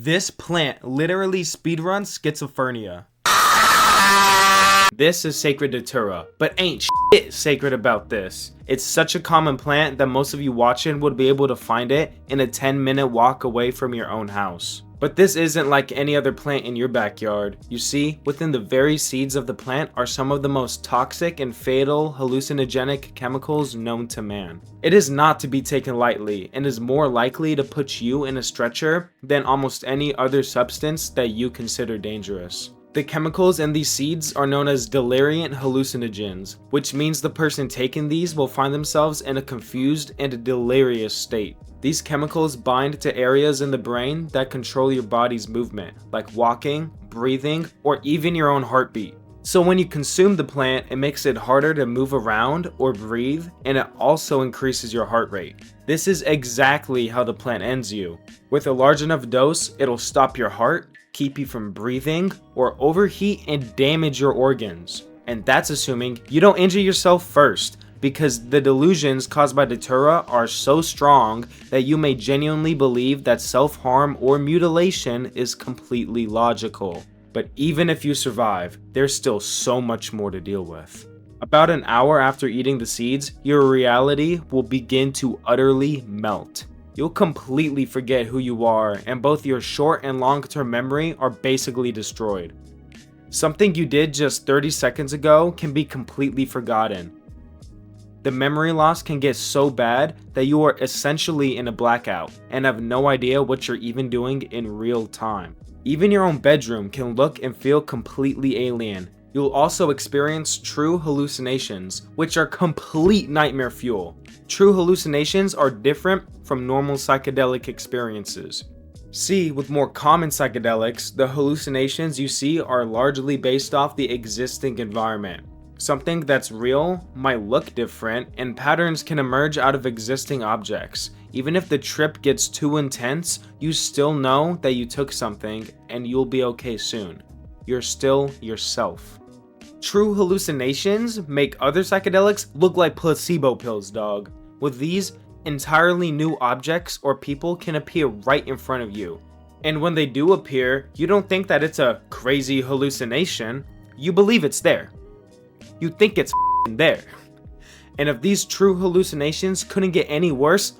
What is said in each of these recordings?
This plant literally speedruns schizophrenia. This is sacred Datura, but ain't shit sacred about this. It's such a common plant that most of you watching would be able to find it in a 10-minute walk away from your own house. But this isn't like any other plant in your backyard. You see, within the very seeds of the plant are some of the most toxic and fatal hallucinogenic chemicals known to man. It is not to be taken lightly and is more likely to put you in a stretcher than almost any other substance that you consider dangerous. The chemicals in these seeds are known as deliriant hallucinogens, which means the person taking these will find themselves in a confused and delirious state. These chemicals bind to areas in the brain that control your body's movement, like walking, breathing, or even your own heartbeat. So when you consume the plant, it makes it harder to move around or breathe, and it also increases your heart rate. This is exactly how the plant ends you. With a large enough dose, it'll stop your heart, keep you from breathing, or overheat and damage your organs. And that's assuming you don't injure yourself first, because the delusions caused by Datura are so strong that you may genuinely believe that self-harm or mutilation is completely logical. But even if you survive, there's still so much more to deal with. About an hour after eating the seeds, your reality will begin to utterly melt. You'll completely forget who you are, and both your short and long-term memory are basically destroyed. Something you did just 30 seconds ago can be completely forgotten. The memory loss can get so bad that you are essentially in a blackout and have no idea what you're even doing in real time. Even your own bedroom can look and feel completely alien. You'll also experience true hallucinations, which are complete nightmare fuel. True hallucinations are different from normal psychedelic experiences. See, with more common psychedelics, the hallucinations you see are largely based off the existing environment. Something that's real might look different, and patterns can emerge out of existing objects. Even if the trip gets too intense, you still know that you took something and you'll be okay soon. You're still yourself. True hallucinations make other psychedelics look like placebo pills, dog. With these, entirely new objects or people can appear right in front of you. And when they do appear, you don't think that it's a crazy hallucination. You believe it's there. You think it's there. And if these true hallucinations couldn't get any worse,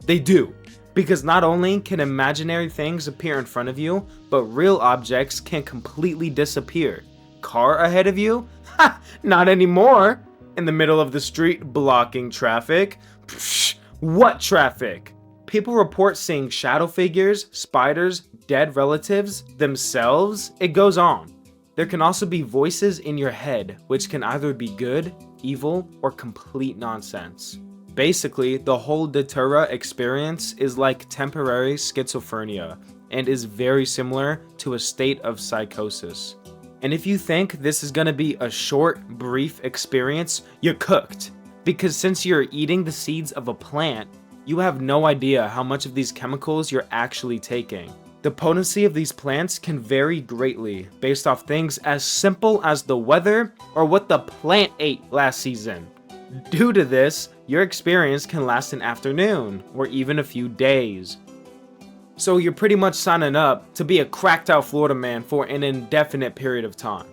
they do. Because not only can imaginary things appear in front of you, but real objects can completely disappear. Car ahead of you? Ha! Not anymore. In the middle of the street, blocking traffic. Psh, what traffic? People report seeing shadow figures, spiders, dead relatives, themselves. It goes on. There can also be voices in your head, which can either be good, evil, or complete nonsense. Basically, the whole Datura experience is like temporary schizophrenia and is very similar to a state of psychosis. And if you think this is gonna be a short, brief experience, you're cooked. Because since you're eating the seeds of a plant, you have no idea how much of these chemicals you're actually taking. The potency of these plants can vary greatly based off things as simple as the weather or what the plant ate last season. Due to this, your experience can last an afternoon or even a few days. So you're pretty much signing up to be a cracked out Florida man for an indefinite period of time.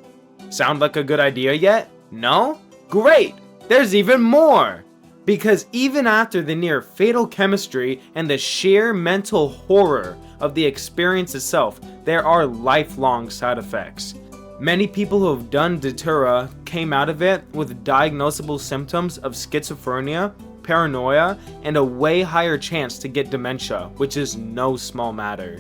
Sound like a good idea yet? No? Great! There's even more! Because even after the near fatal chemistry and the sheer mental horror of the experience itself, there are lifelong side effects. Many people who have done Datura came out of it with diagnosable symptoms of schizophrenia, paranoia, and a way higher chance to get dementia, which is no small matter.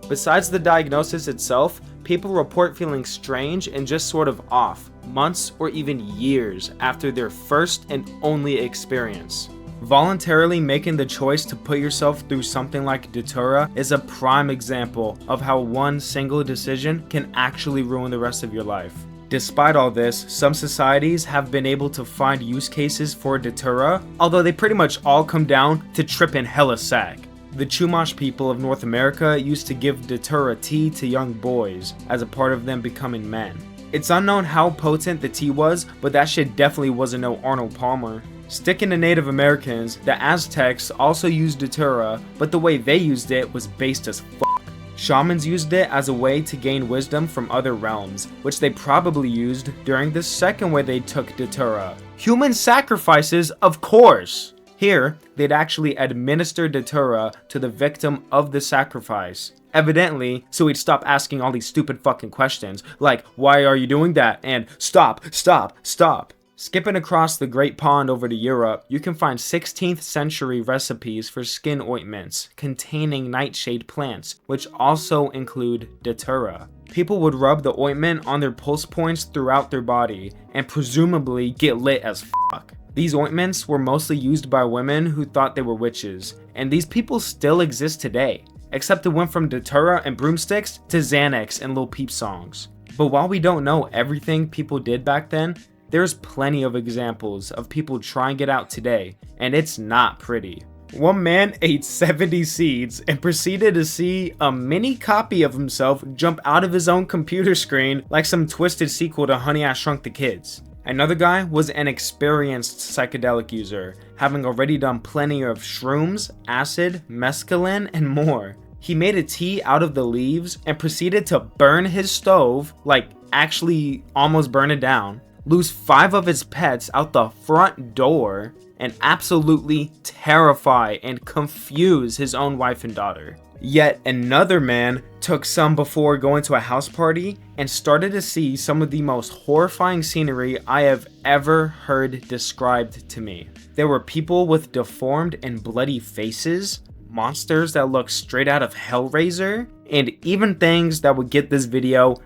Besides the diagnosis itself, people report feeling strange and just sort of off, months or even years after their first and only experience. Voluntarily making the choice to put yourself through something like Datura is a prime example of how one single decision can actually ruin the rest of your life. Despite all this, some societies have been able to find use cases for Datura, although they pretty much all come down to tripping hella sack. The Chumash people of North America used to give Datura tea to young boys as a part of them becoming men. It's unknown how potent the tea was, but that shit definitely wasn't no Arnold Palmer. Sticking to Native Americans, the Aztecs also used Datura, but the way they used it was based as fuck. Shamans used it as a way to gain wisdom from other realms, which they probably used during the second way they took Datura. Human sacrifices, of course! Here, they'd actually administer Datura to the victim of the sacrifice. Evidently, so he'd stop asking all these stupid fucking questions, like, why are you doing that? And stop, stop, stop. Skipping across the Great Pond over to Europe, you can find 16th century recipes for skin ointments containing nightshade plants, which also include Datura. People would rub the ointment on their pulse points throughout their body, and presumably get lit as fuck. These ointments were mostly used by women who thought they were witches, and these people still exist today, except it went from Datura and broomsticks to Xanax and Lil Peep songs. But while we don't know everything people did back then, there's plenty of examples of people trying it out today, and it's not pretty. One man ate 70 seeds and proceeded to see a mini copy of himself jump out of his own computer screen like some twisted sequel to Honey, I Shrunk the Kids. Another guy was an experienced psychedelic user, having already done plenty of shrooms, acid, mescaline, and more. He made a tea out of the leaves and proceeded to burn his stove, like actually almost burn it down, lose 5 of his pets out the front door, and absolutely terrify and confuse his own wife and daughter. Yet another man took some before going to a house party and started to see some of the most horrifying scenery I have ever heard described to me. There were people with deformed and bloody faces, monsters that looked straight out of Hellraiser, and even things that would get this video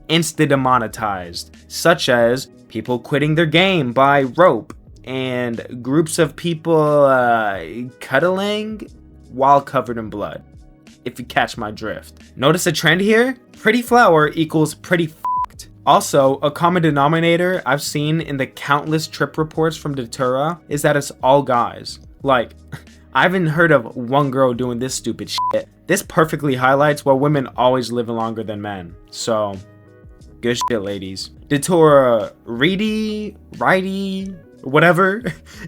insta-demonetized, such as people quitting their game by rope, and groups of people cuddling while covered in blood, if you catch my drift. Notice a trend here? Pretty flower equals pretty f***ed. Also, a common denominator I've seen in the countless trip reports from Datura is that it's all guys. Like, I haven't heard of one girl doing this stupid shit. This perfectly highlights why women always live longer than men. So, good shit, ladies. Datura Wrightii, whatever,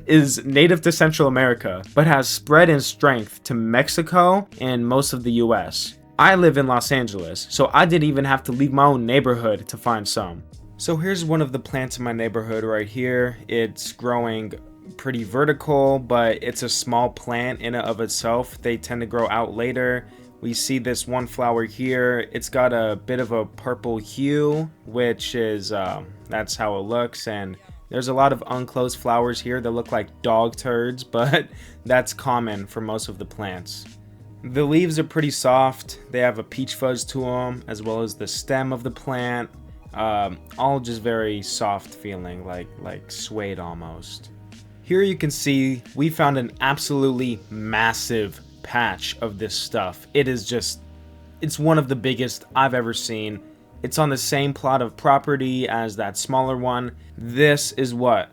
is native to Central America, but has spread in strength to Mexico and most of the US. I live in Los Angeles, so I didn't even have to leave my own neighborhood to find some. So here's one of the plants in my neighborhood right here. It's growing pretty vertical, but it's a small plant in and of itself. They tend to grow out later. We see this one flower here. It's got a bit of a purple hue, which is, that's how it looks. And there's a lot of unclosed flowers here that look like dog turds, but that's common for most of the plants. The leaves are pretty soft. They have a peach fuzz to them, as well as the stem of the plant. All just very soft feeling, like suede almost. Here you can see we found an absolutely massive patch of this stuff. It's one of the biggest I've ever seen. It's on the same plot of property as that smaller one. This is what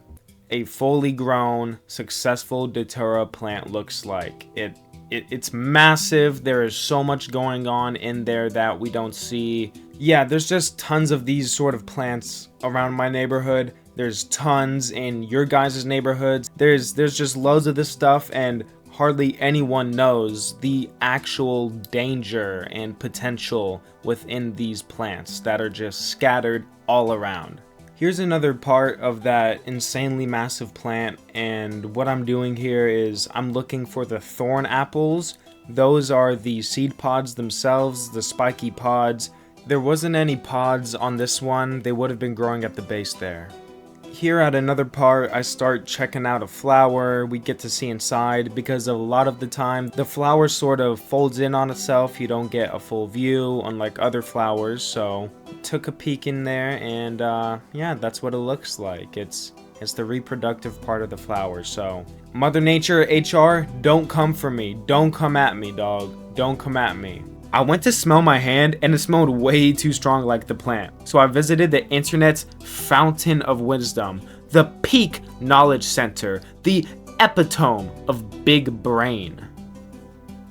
a fully grown, successful Datura plant looks like. It's massive. There is so much going on in there that we don't see. Yeah, there's just tons of these sort of plants around my neighborhood. There's tons in your guys' neighborhoods. There's just loads of this stuff, and hardly anyone knows the actual danger and potential within these plants that are just scattered all around. Here's another part of that insanely massive plant, and what I'm doing here is I'm looking for the thorn apples. Those are the seed pods themselves, the spiky pods. There wasn't any pods on this one. They would have been growing at the base there. Here at another part, I start checking out a flower. We get to see inside because a lot of the time the flower sort of folds in on itself. You don't get a full view unlike other flowers. So took a peek in there, and yeah, that's what it looks like. It's the reproductive part of the flower. So Mother Nature, HR, don't come for me. Don't come at me, dog. Don't come at me. I went to smell my hand and it smelled way too strong like the plant. So I visited the internet's fountain of wisdom, the peak knowledge center, the epitome of big brain,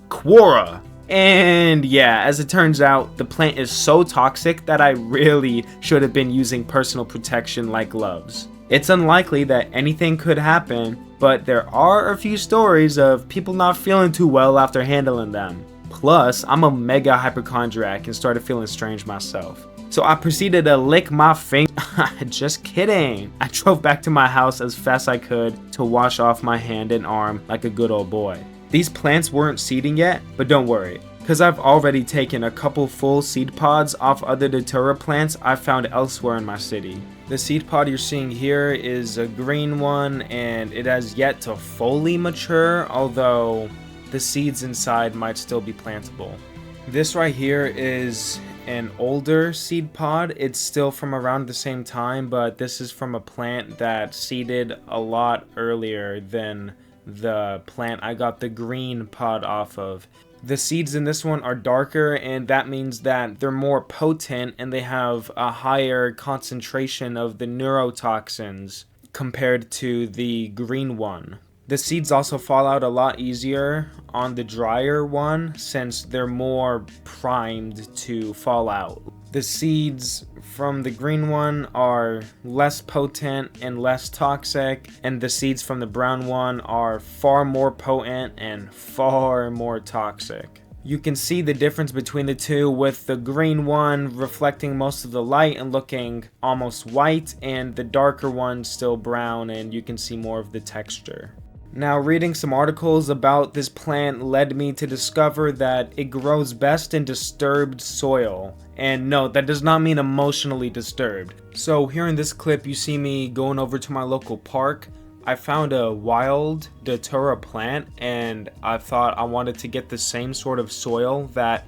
Quora. And yeah, as it turns out, the plant is so toxic that I really should have been using personal protection like gloves. It's unlikely that anything could happen, but there are a few stories of people not feeling too well after handling them. Plus, I'm a mega hypochondriac and started feeling strange myself. So I proceeded to lick my finger. Just kidding. I drove back to my house as fast as I could to wash off my hand and arm like a good old boy. These plants weren't seeding yet, but don't worry, because I've already taken a couple full seed pods off other Datura plants I found elsewhere in my city. The seed pod you're seeing here is a green one, and it has yet to fully mature, although the seeds inside might still be plantable. This right here is an older seed pod. It's still from around the same time, but this is from a plant that seeded a lot earlier than the plant I got the green pod off of. The seeds in this one are darker, and that means that they're more potent and they have a higher concentration of the neurotoxins compared to the green one. The seeds also fall out a lot easier on the drier one since they're more primed to fall out. The seeds from the green one are less potent and less toxic, and the seeds from the brown one are far more potent and far more toxic. You can see the difference between the two, with the green one reflecting most of the light and looking almost white, and the darker one still brown and you can see more of the texture. Now, reading some articles about this plant led me to discover that it grows best in disturbed soil. And no, that does not mean emotionally disturbed. So here in this clip, you see me going over to my local park. I found a wild Datura plant, and I thought I wanted to get the same sort of soil that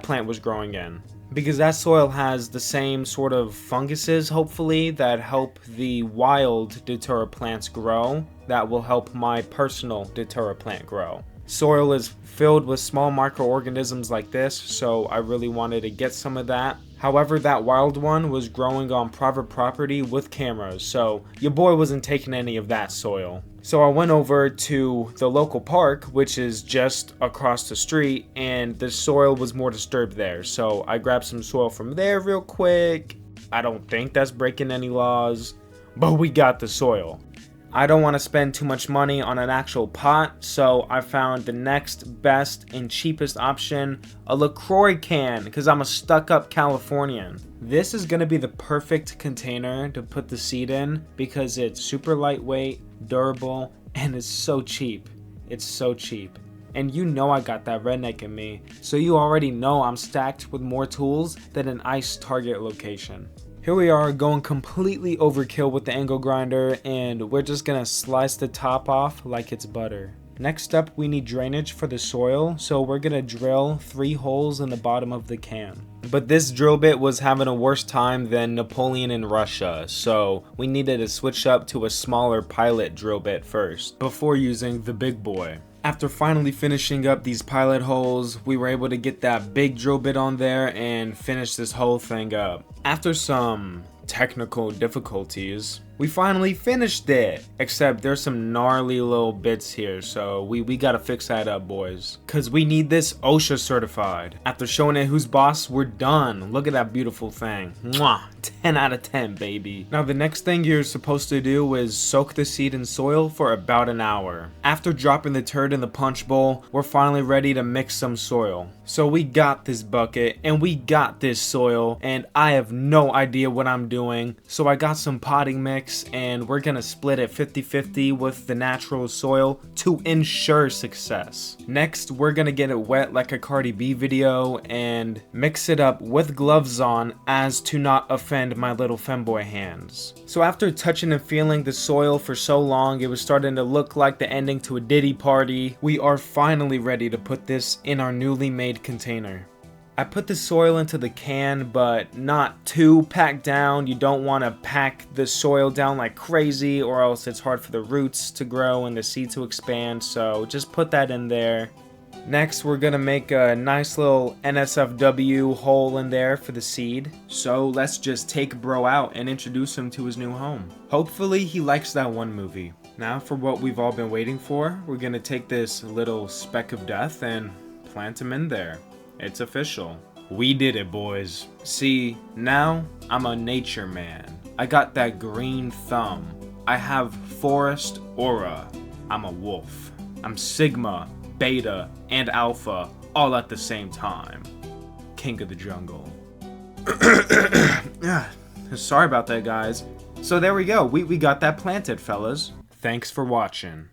plant was growing in, because that soil has the same sort of funguses, hopefully, that help the wild Datura plants grow, that will help my personal Datura plant grow. Soil is filled with small microorganisms like this, so I really wanted to get some of that. However, that wild one was growing on private property with cameras, so your boy wasn't taking any of that soil. So I went over to the local park, which is just across the street, and the soil was more disturbed there. So I grabbed some soil from there real quick. I don't think that's breaking any laws, but we got the soil. I don't want to spend too much money on an actual pot, so I found the next best and cheapest option, a LaCroix can, because I'm a stuck-up Californian. This is going to be the perfect container to put the seed in because it's super lightweight, durable, and it's so cheap. It's so cheap. And you know I got that redneck in me, so you already know I'm stacked with more tools than an ICE target location. Here we are going completely overkill with the angle grinder, and we're just gonna slice the top off like it's butter. Next up, we need drainage for the soil, so we're gonna drill 3 holes in the bottom of the can. But this drill bit was having a worse time than Napoleon in Russia, so we needed to switch up to a smaller pilot drill bit first, before using the big boy. After finally finishing up these pilot holes, we were able to get that big drill bit on there and finish this whole thing up. After some technical difficulties, we finally finished it, except there's some gnarly little bits here, so we gotta fix that up, boys, cause we need this OSHA certified. After showing it who's boss, we're done. Look at that beautiful thing. Mwah! 10 out of 10, baby. Now the next thing you're supposed to do is soak the seed in soil for about an hour. After dropping the turd in the punch bowl, we're finally ready to mix some soil. So we got this bucket and we got this soil, and I have no idea what I'm doing, so I got some potting mix and we're gonna split it 50-50 with the natural soil to ensure success. Next, we're gonna get it wet like a Cardi B video and mix it up with gloves on as to not offend my little femboy hands. So after touching and feeling the soil for so long, it was starting to look like the ending to a Diddy party. We are finally ready to put this in our newly made container. I put the soil into the can, but not too packed down. You don't want to pack the soil down like crazy, or else it's hard for the roots to grow and the seed to expand, so just put that in there. Next, we're gonna make a nice little NSFW hole in there for the seed. So let's just take bro out and introduce him to his new home. Hopefully he likes that one movie. Now for what we've all been waiting for, we're gonna take this little speck of death and plant him in there. It's official. We did it, boys. See, now I'm a nature man. I got that green thumb. I have forest aura. I'm a wolf. I'm sigma, beta, and alpha all at the same time. King of the jungle. Sorry about that, guys. So there we go. We got that planted, fellas. Thanks for watching.